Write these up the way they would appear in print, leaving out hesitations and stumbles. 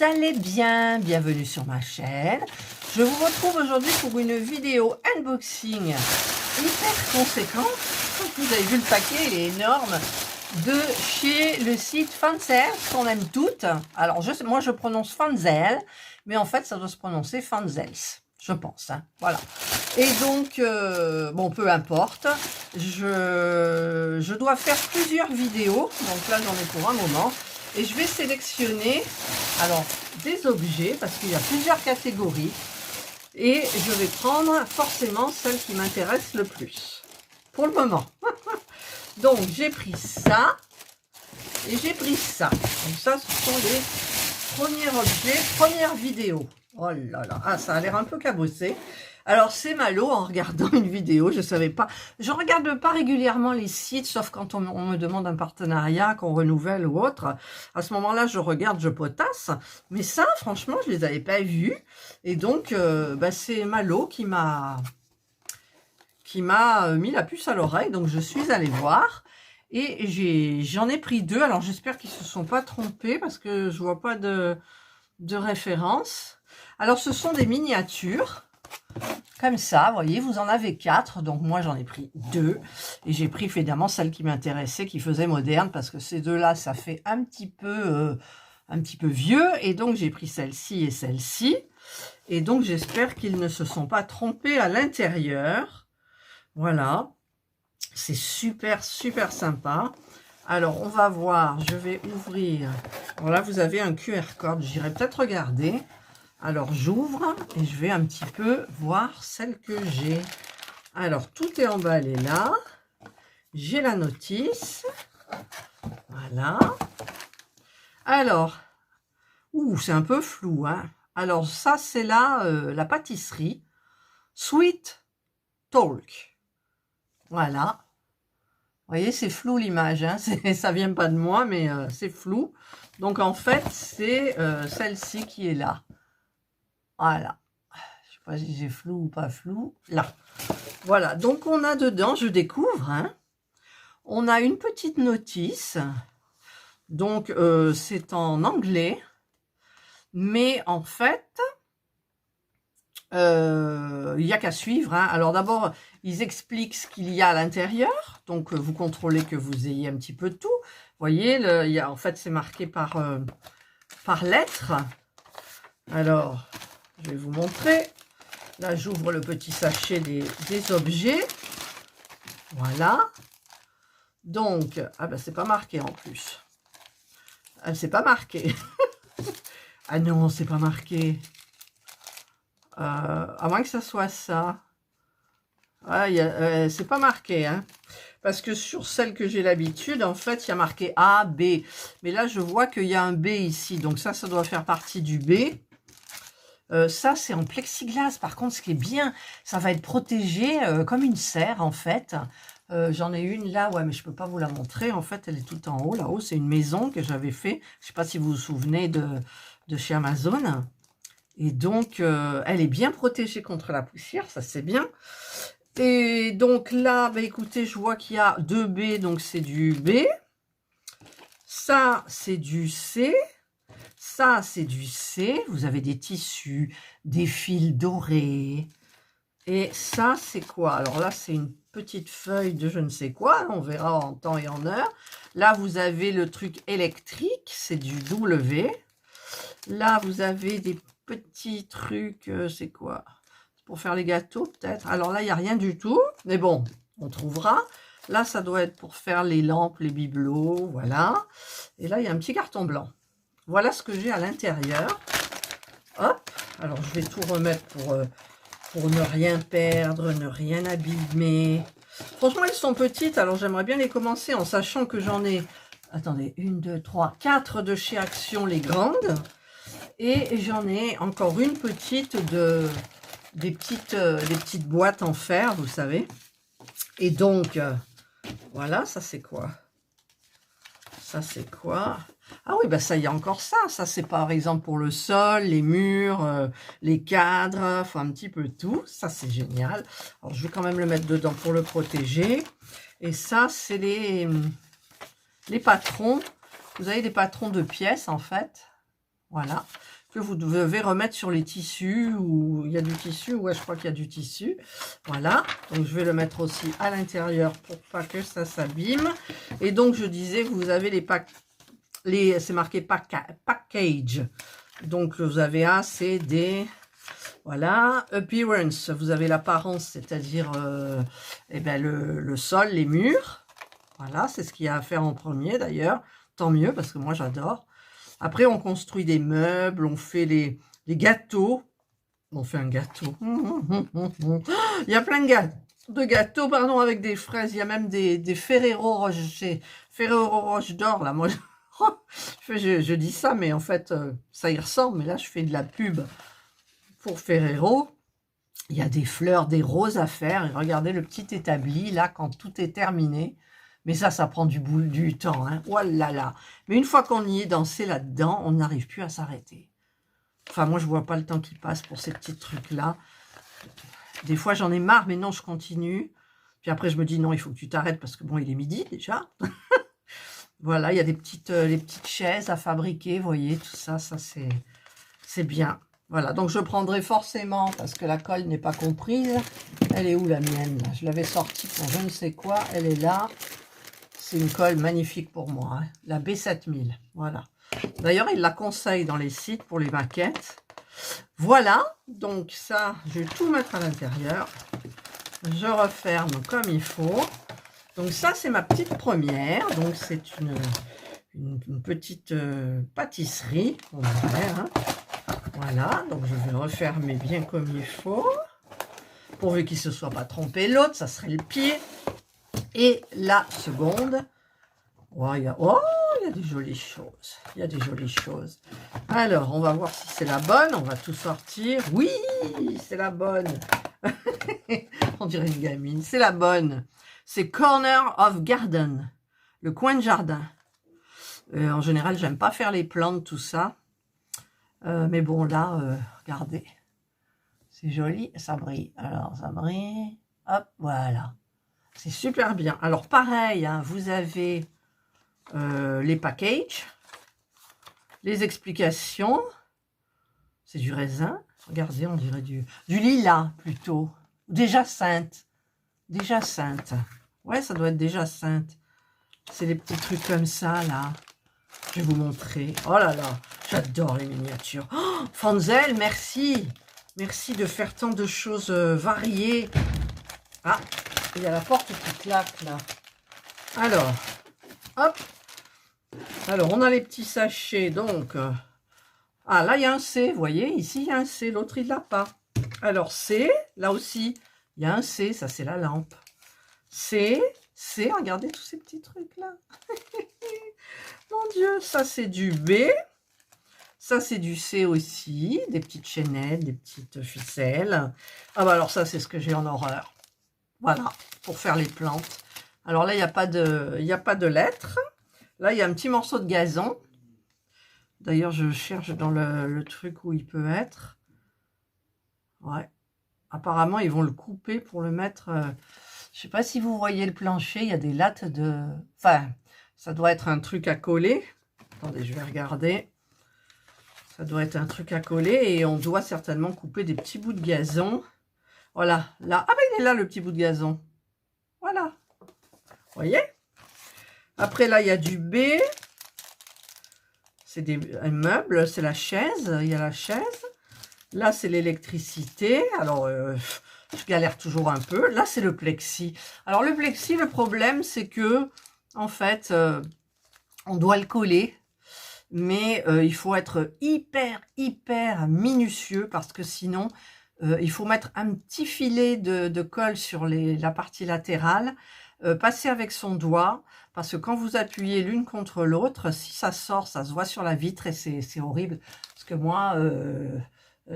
allez bien? Bienvenue sur ma chaîne. Je vous retrouve aujourd'hui pour une vidéo unboxing hyper conséquente. Vous avez vu le paquet, il est énorme. De chez le site Fanzel, qu'on aime toutes. Alors, moi je prononce Fanzel, mais en fait ça doit se prononcer Fanzels, je pense. Hein. Voilà. Et donc, bon, peu importe. Je dois faire plusieurs vidéos. Donc là, j'en ai pour un moment. Et je vais sélectionner, alors, des objets, parce qu'il y a plusieurs catégories. Et je vais prendre forcément celle qui m'intéresse le plus. Pour le moment. Donc, j'ai pris ça. Et j'ai pris ça. Donc ça, ce sont les premiers objets, première vidéo. Oh là là. Ah, ça a l'air un peu cabossé. Alors, c'est Malo en regardant une vidéo, je ne savais pas. Je ne regarde pas régulièrement les sites, sauf quand on me demande un partenariat, qu'on renouvelle ou autre. À ce moment-là, je regarde, je potasse. Mais ça, franchement, je ne les avais pas vus. Et donc, c'est Malo qui m'a mis la puce à l'oreille. Donc, je suis allée voir. Et j'en ai pris deux. Alors, j'espère qu'ils ne se sont pas trompés parce que je ne vois pas de référence. Alors, ce sont des miniatures. Comme ça, vous voyez, vous en avez 4, donc moi j'en ai pris 2, et j'ai pris évidemment celle qui m'intéressait, qui faisait moderne, parce que ces deux-là, ça fait un petit peu vieux, et donc j'ai pris celle-ci et celle-ci, et donc j'espère qu'ils ne se sont pas trompés à l'intérieur. Voilà, c'est super sympa. Alors on va voir, je vais ouvrir, voilà, vous avez un QR code, j'irai peut-être regarder. Alors, j'ouvre et je vais un petit peu voir celle que j'ai. Alors, tout est emballé là. J'ai la notice. Voilà. Alors, c'est un peu flou. Hein. Alors, ça, c'est la pâtisserie. Sweet Talk. Voilà. Vous voyez, c'est flou l'image. Hein. Ça vient pas de moi, mais c'est flou. Donc, en fait, c'est celle-ci qui est là. Voilà, je sais pas si j'ai flou ou pas flou, là. Voilà, donc on a dedans, je découvre, hein, on a une petite notice, donc c'est en anglais, mais en fait, il n'y a qu'à suivre. Hein. Alors d'abord, ils expliquent ce qu'il y a à l'intérieur, donc vous contrôlez que vous ayez un petit peu de tout. Vous voyez, en fait, c'est marqué par lettres. Alors, je vais vous montrer. Là, j'ouvre le petit sachet des objets. Voilà. Donc, ah ben, c'est pas marqué en plus. Ah, c'est pas marqué. Ah non, c'est pas marqué. À moins que ça soit ça. Ah, c'est pas marqué, hein. Parce que sur celle que j'ai l'habitude, en fait, il y a marqué A, B. Mais là, je vois qu'il y a un B ici. Donc ça doit faire partie du B. Ça, c'est en plexiglas. Par contre, ce qui est bien, ça va être protégé comme une serre, en fait. J'en ai une là, ouais, mais je peux pas vous la montrer. En fait, elle est tout en haut. Là-haut, c'est une maison que j'avais fait. Je sais pas si vous vous souvenez de chez Amazon. Et donc, elle est bien protégée contre la poussière. Ça, c'est bien. Et donc là, bah, écoutez, je vois qu'il y a 2 B. Donc, c'est du B. Ça, c'est du C. Ça, c'est du C. Vous avez des tissus, des fils dorés. Et ça, c'est quoi? Alors là, c'est une petite feuille de je ne sais quoi. On verra en temps et en heure. Là, vous avez le truc électrique. C'est du W. Là, vous avez des petits trucs. C'est quoi? C'est pour faire les gâteaux, peut-être. Alors là, il n'y a rien du tout. Mais bon, on trouvera. Là, ça doit être pour faire les lampes, les bibelots. Voilà. Et là, il y a un petit carton blanc. Voilà ce que j'ai à l'intérieur. Hop, alors je vais tout remettre pour ne rien perdre, ne rien abîmer. Franchement, elles sont petites, alors j'aimerais bien les commencer en sachant que j'en ai, attendez, 1, 2, 3, 4 de chez Action, les grandes. Et j'en ai encore une petite des petites boîtes en fer, vous savez. Et donc, voilà, ça c'est quoi? Ça c'est quoi? Ah oui, bah ça, il y a encore ça. Ça, c'est par exemple pour le sol, les murs, les cadres, enfin un petit peu tout. Ça, c'est génial. Alors, je vais quand même le mettre dedans pour le protéger. Et ça, c'est les patrons. Vous avez des patrons de pièces, en fait. Voilà. Que vous devez remettre sur les tissus, ou il y a du tissu, ouais, je crois qu'il y a du tissu. Voilà. Donc, je vais le mettre aussi à l'intérieur pour pas que ça s'abîme. Et donc, je disais, vous avez les packs, c'est marqué package. Donc, vous avez A, C, D... Voilà, appearance, vous avez l'apparence, c'est-à-dire eh ben le sol, les murs. Voilà, c'est ce qu'il y a à faire en premier d'ailleurs. Tant mieux, parce que moi j'adore. Après, on construit des meubles, on fait les gâteaux. On fait un gâteau. Il y a plein de gâteaux, pardon, avec des fraises. Il y a même des Ferrero Rocher. Ferrero Rocher d'or, là. Moi, je dis ça, mais en fait, ça y ressemble. Mais là, je fais de la pub. Pour Ferrero, il y a des fleurs, des roses à faire. Et regardez le petit établi, là, quand tout est terminé. Mais ça prend du temps. Hein. Oh là là. Mais une fois qu'on y est dansé là-dedans, on n'arrive plus à s'arrêter. Enfin, moi, je vois pas le temps qui passe pour ces petits trucs-là. Des fois, j'en ai marre, mais non, je continue. Puis après, je me dis, non, il faut que tu t'arrêtes parce que, bon, il est midi déjà. Voilà, il y a les petites chaises à fabriquer. Vous voyez, tout ça, c'est bien. Voilà, donc je prendrai forcément, parce que la colle n'est pas comprise. Elle est où la mienne là? Je l'avais sortie pour je ne sais quoi. Elle est là. C'est une colle magnifique pour moi. Hein. La B7000. Voilà. D'ailleurs, il la conseille dans les sites pour les maquettes. Voilà. Donc ça, je vais tout mettre à l'intérieur. Je referme comme il faut. Donc ça, c'est ma petite première. Donc c'est une petite pâtisserie. On va faire, hein. Voilà, donc je vais refermer bien comme il faut, pourvu qu'il ne se soit pas trompé l'autre, ça serait le pied. Et la seconde, oh, il y a des jolies choses, il y a des jolies choses. Alors, on va voir si c'est la bonne, on va tout sortir. Oui, c'est la bonne. On dirait une gamine, c'est la bonne. C'est Corner of Garden, le coin de jardin. En général, j'aime pas faire les plantes, tout ça. Mais bon, là, regardez. C'est joli, ça brille. Alors, ça brille. Hop, voilà. C'est super bien. Alors, pareil, hein, vous avez les packages, les explications. C'est du raisin. Regardez, on dirait du lilas, plutôt. Des jacinthes. Des jacinthes. Ouais, ça doit être des jacinthes. C'est des petits trucs comme ça, là. Je vais vous montrer. Oh là là, j'adore les miniatures. Oh, Franzel, merci. Merci de faire tant de choses variées. Ah, il y a la porte qui claque là. Alors, hop. Alors, on a les petits sachets. Donc, ah là, il y a un C. Vous voyez, ici, il y a un C. L'autre, il ne l'a pas. Alors, C, là aussi, il y a un C. Ça, c'est la lampe. C, regardez tous ces petits trucs là. Mon Dieu, ça c'est du B. Ça c'est du C aussi. Des petites chaînettes, des petites ficelles. Ah bah alors ça c'est ce que j'ai en horreur. Voilà, pour faire les plantes. Alors là, il n'y a pas de lettres. Là, il y a un petit morceau de gazon. D'ailleurs, je cherche dans le truc où il peut être. Ouais. Apparemment, ils vont le couper pour le mettre... je ne sais pas si vous voyez le plancher, il y a des lattes de... Enfin, ça doit être un truc à coller. Attendez, je vais regarder. Ça doit être un truc à coller et on doit certainement couper des petits bouts de gazon. Voilà, là. Ah ben, il est là, le petit bout de gazon. Voilà. Vous voyez? Après, là, il y a du B. C'est un meuble, c'est la chaise. Il y a la chaise. Là, c'est l'électricité. Alors... je galère toujours un peu. Là, c'est le plexi. Alors, le plexi, le problème, c'est que, en fait, on doit le coller. Mais il faut être hyper minutieux parce que sinon, il faut mettre un petit filet de colle sur la partie latérale, passer avec son doigt, parce que quand vous appuyez l'une contre l'autre, si ça sort, ça se voit sur la vitre et c'est horrible. Parce que moi,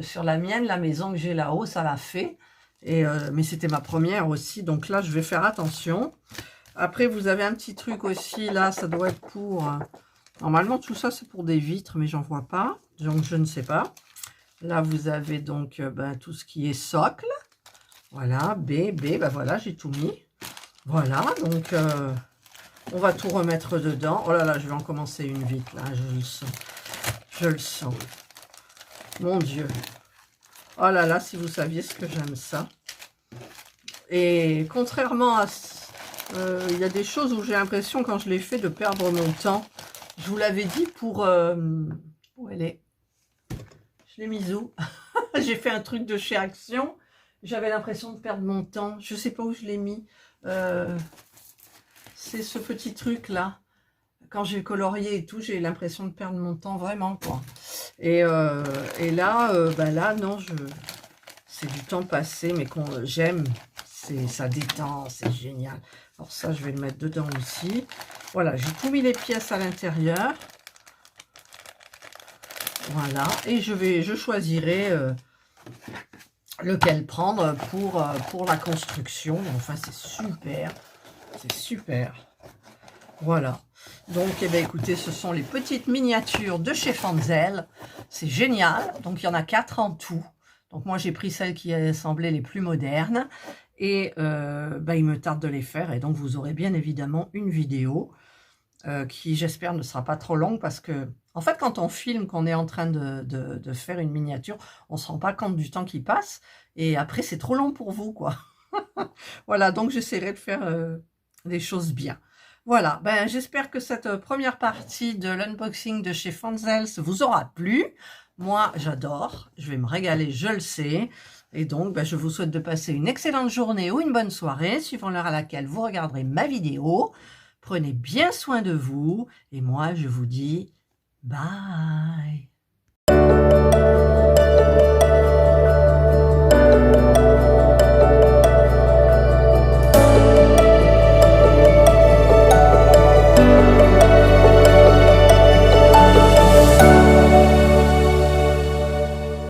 sur la mienne, la maison que j'ai là-haut, ça l'a fait. Mais c'était ma première aussi, donc là je vais faire attention. Après vous avez un petit truc aussi, là ça doit être pour... normalement tout ça c'est pour des vitres, mais j'en vois pas, donc je ne sais pas. Là vous avez donc tout ce qui est socle. Voilà, B, ben voilà, j'ai tout mis. Voilà, donc on va tout remettre dedans. Oh là là, je vais en commencer une vite, là, je le sens. Je le sens. Mon Dieu. Oh là là, si vous saviez ce que j'aime ça. Et contrairement à... il y a des choses où j'ai l'impression, quand je l'ai fait, de perdre mon temps. Je vous l'avais dit pour... où elle est? Je l'ai mise où? J'ai fait un truc de chez Action. J'avais l'impression de perdre mon temps. Je ne sais pas où je l'ai mis. C'est ce petit truc-là. Quand j'ai colorié et tout, j'ai l'impression de perdre mon temps, vraiment, quoi. Et là, là, non, c'est du temps passé, mais j'aime. Ça détend, c'est génial. Alors ça, je vais le mettre dedans aussi. Voilà, j'ai tout mis les pièces à l'intérieur. Voilà, et je choisirai lequel prendre pour la construction. Enfin, c'est super. C'est super. Voilà. Donc, eh bien, écoutez, ce sont les petites miniatures de chez Fanzel. C'est génial. Donc, il y en a 4 en tout. Donc, moi, j'ai pris celles qui semblaient les plus modernes. Et il me tarde de les faire. Et donc, vous aurez bien évidemment une vidéo qui, j'espère, ne sera pas trop longue. Parce que, en fait, quand on filme, qu'on est en train de faire une miniature, on ne se rend pas compte du temps qui passe. Et après, c'est trop long pour vous, quoi. Voilà, donc j'essaierai de faire des choses bien. Voilà, j'espère que cette première partie de l'unboxing de chez Fanzels vous aura plu. Moi, j'adore, je vais me régaler, je le sais. Et donc, je vous souhaite de passer une excellente journée ou une bonne soirée, suivant l'heure à laquelle vous regarderez ma vidéo. Prenez bien soin de vous. Et moi, je vous dis bye.